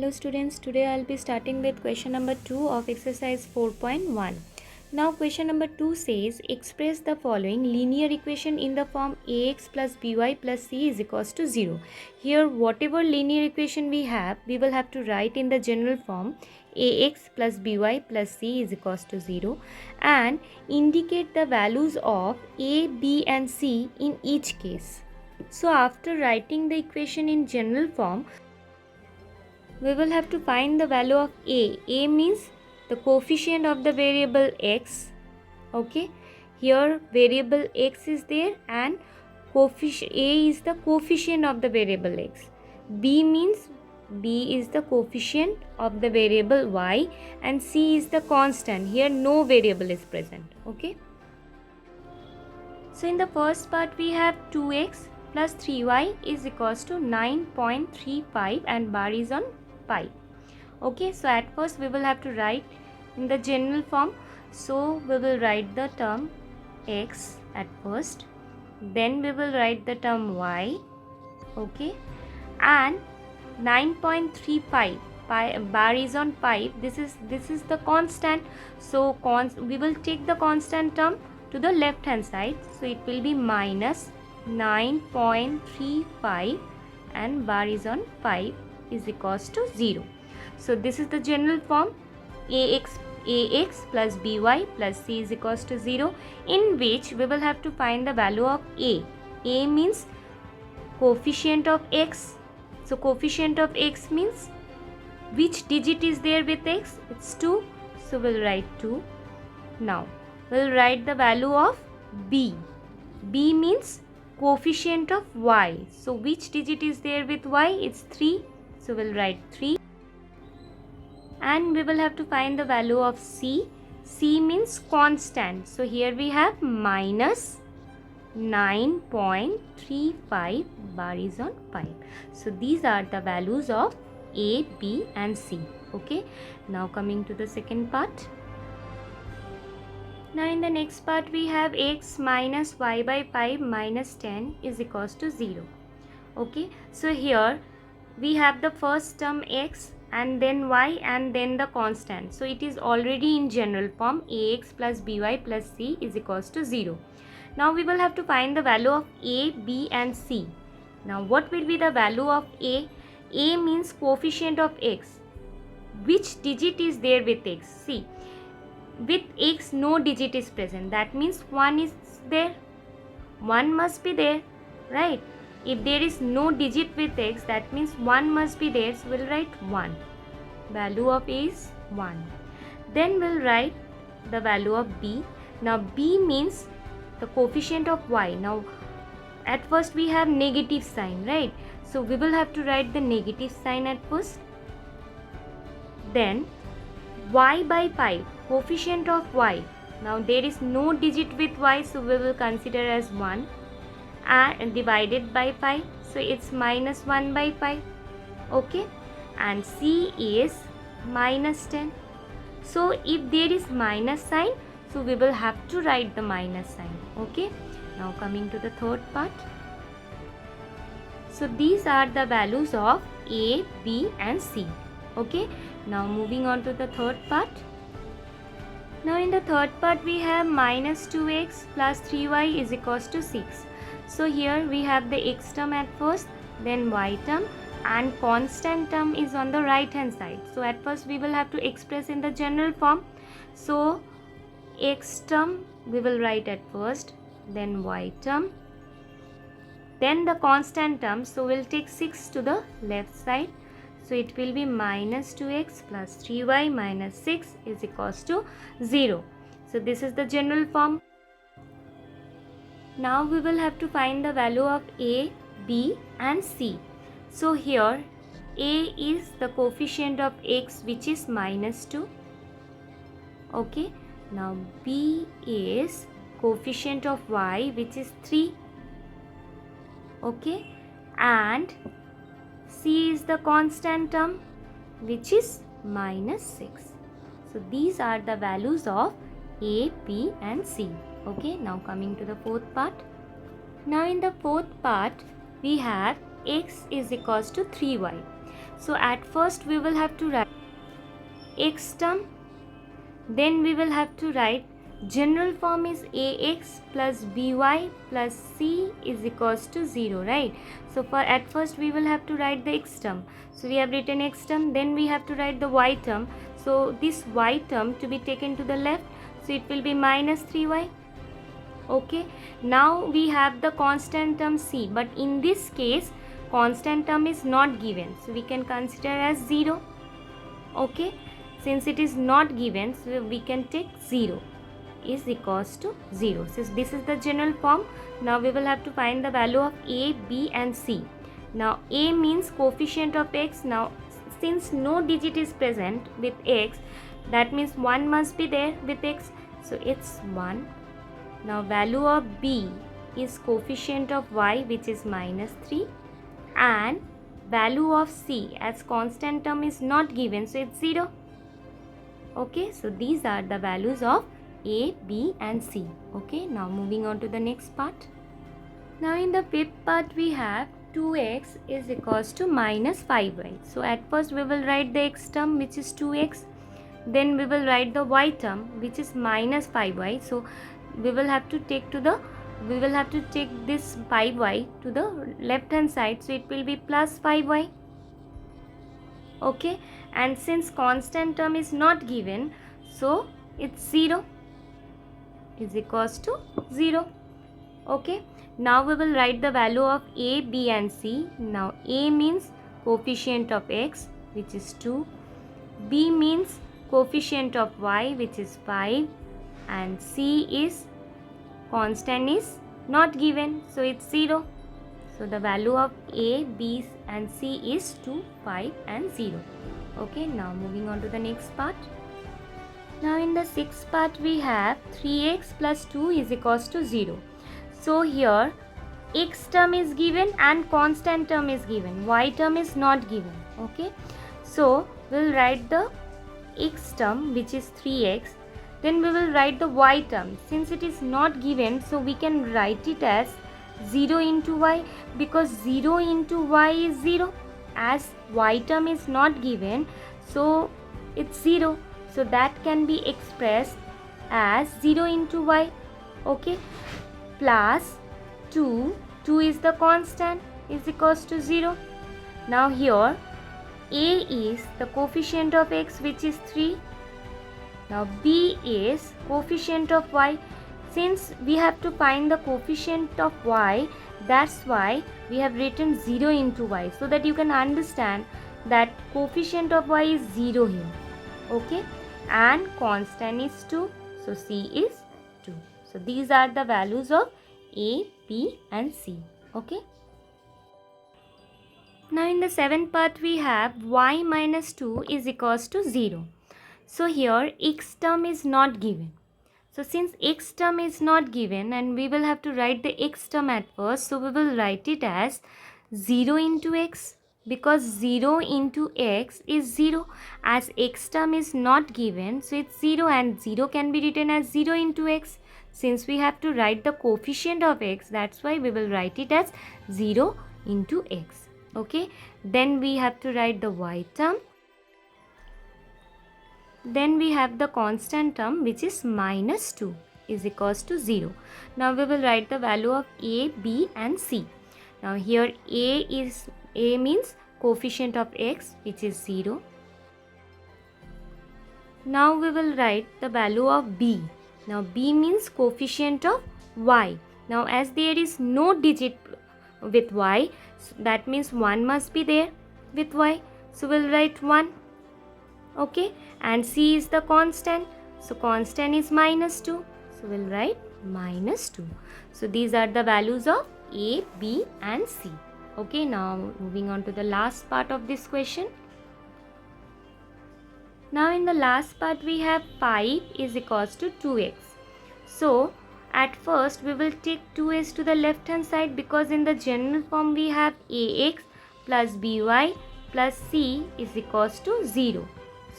Hello students, today I will be starting with question number 2 of exercise 4.1. Now question number 2 says express the following linear equation in the form ax plus by plus c is equals to 0. Here whatever linear equation we will have to write in the general form ax plus by plus c is equals to 0 and indicate the values of a, b and c in each case. So after writing the equation in general form, we will have to find the value of a. A means the coefficient of the variable x. Okay, here variable x is there and coefficient a is the coefficient of the variable x. B means b is the coefficient of the variable y and c is the constant. Here no variable is present. Okay. So in the first part we have 2x plus 3y is equals to 9.35 and bar is on pi. Okay, so at first we will have to write in the general form. So we will write the term x at first, then we will write the term y. Okay, and 9.35 bar is on pi. This is the constant. So we will take the constant term to the left hand side. So it will be minus 9.35 and bar is on pi is equals to 0. So this is the general form ax plus by plus c is equals to 0, in which we will have to find the value of a. A means coefficient of x. So coefficient of x means which digit is there with x? It's 2. So we'll write 2. Now we'll write the value of b. B means coefficient of y. So which digit is there with y? It's 3. So we'll write 3. And we will have to find the value of c. C means constant. So here we have minus 9.35 bar is on pi. So these are the values of a, b and c. Okay. Now coming to the second part. Now in the next part we have x minus y by 5 minus 10 is equals to 0. Okay. So here we have the first term x and then y and then the constant. So it is already in general form ax plus by plus c is equals to 0. Now we will have to find the value of a, b and c. Now what will be the value of a? A means coefficient of x. Which digit is there with x? See, with x no digit is present. That means 1 is there. 1 must be there, right? If there is no digit with x, that means 1 must be there. So we'll write 1. Value of a is 1. Then we'll write the value of b. Now b means the coefficient of y. Now at first we have negative sign, right? So we will have to write the negative sign at first. Then y by 5, coefficient of y. Now there is no digit with y, so we will consider as 1 and divided by 5. So it's minus 1 by 5. Okay. And c is minus 10. So if there is minus sign, so we will have to write the minus sign. Okay. Now coming to the third part. So these are the values of a, b and c. Okay. Now moving on to the third part. Now in the third part we have minus 2x plus 3y is equals to 6. So here we have the x term at first, then y term and constant term is on the right hand side. So at first we will have to express in the general form. So x term we will write at first, then y term, then the constant term. So we'll take 6 to the left side. So it will be minus 2x plus 3y minus 6 is equals to 0. So this is the general form. Now we will have to find the value of a, b and c. So here a is the coefficient of x, which is minus 2. Okay. Now b is coefficient of y, which is 3. Okay. And c is the constant term, which is minus 6. So these are the values of a, b and c. Okay, now coming to the fourth part. Now in the fourth part we have x is equals to 3y. So at first we will have to write x term, then we will have to write general form is ax plus by plus c is equals to 0, right? So for at first we will have to write the x term. So we have written x term, then we have to write the y term. So this y term to be taken to the left, so it will be minus 3y. Okay, now we have the constant term c, but in this case constant term is not given, so we can consider as 0. Okay, since it is not given, so we can take 0 is equals to 0. Since this is the general form, now we will have to find the value of a, b and c. Now a means coefficient of x. Now since no digit is present with x, that means 1 must be there with x, so it's 1. Now value of b is coefficient of y, which is minus 3, and value of c as constant term is not given, so it's 0. Okay, so these are the values of a, b and c. Okay, now moving on to the next part. Now in the fifth part we have 2x is equals to minus 5y. So at first we will write the x term, which is 2x. Then we will write the y term, which is minus 5y. So we will have to take this 5y to the left hand side, so it will be plus 5y. Okay, and since constant term is not given, so it's 0 is equals to 0. Okay, now we will write the value of a, b and c. Now a means coefficient of x, which is 2. B means coefficient of y, which is 5, and c is constant is not given, so it's 0. So the value of a, b and c is 2, 5 and 0. Okay, now moving on to the next part. Now in the sixth part we have 3x plus 2 is equals to 0. So here x term is given and constant term is given, y term is not given. Okay, so we'll write the x term, which is 3x. Then we will write the y term. Since it is not given, so we can write it as 0 into y, because 0 into y is 0. As y term is not given, so it's 0. So that can be expressed as 0 into y. Okay, plus 2 is the constant, is equals to 0. Now here a is the coefficient of x, which is 3. Now b is coefficient of y. Since we have to find the coefficient of y, that's why we have written 0 into y, so that you can understand that coefficient of y is 0 here. Okay, and constant is 2, so c is 2. So these are the values of a, b and c. Okay, now in the seventh part we have y minus 2 is equals to 0. So here x term is not given. So since x term is not given, and we will have to write the x term at first, so we will write it as 0 into x, because 0 into x is 0. As x term is not given, so it's 0, and 0 can be written as 0 into x. Since we have to write the coefficient of x, that's why we will write it as 0 into x. Okay, then we have to write the y term. Then we have the constant term, which is minus 2 is equals to 0. Now we will write the value of a, b and c. Now here a means coefficient of x, which is 0. Now we will write the value of b. Now b means coefficient of y. Now as there is no digit with y, that means 1 must be there with y, so we'll write 1. Okay, and c is the constant, so constant is minus 2, so we'll write minus 2. So these are the values of a, b and c. Okay, now moving on to the last part of this question. Now in the last part we have 5 is equals to 2x. So at first we will take 2s to the left hand side, because in the general form we have ax plus by plus c is equals to 0.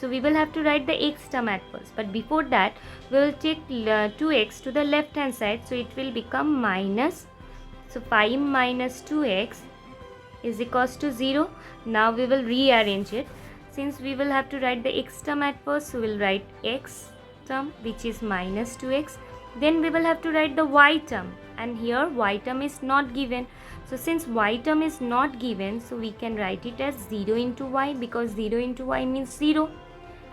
So we will have to write the x term at first, but before that we will take 2x to the left hand side, so it will become minus. So 5 minus 2x is equals to 0. Now we will rearrange it. Since we will have to write the x term at first, so we'll write x term, which is minus 2x. Then we will have to write the y term, and here y term is not given. So since y term is not given, so we can write it as 0 into y, because 0 into y means 0.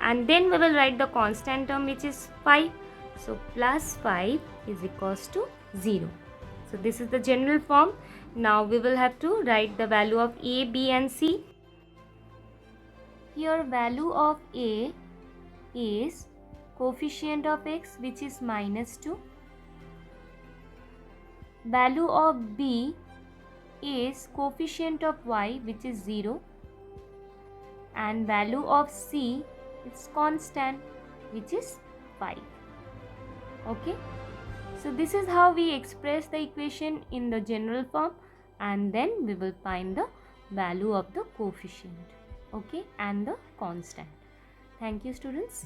And then we will write the constant term, which is 5. So plus 5 is equals to 0. So this is the general form. Now we will have to write the value of a, b and c. Here value of a is coefficient of x, which is minus 2. Value of b is coefficient of y, which is 0. And value of c is constant, which is 5. Okay. So this is how we express the equation in the general form, and then we will find the value of the coefficient, okay, and the constant. Thank you, students.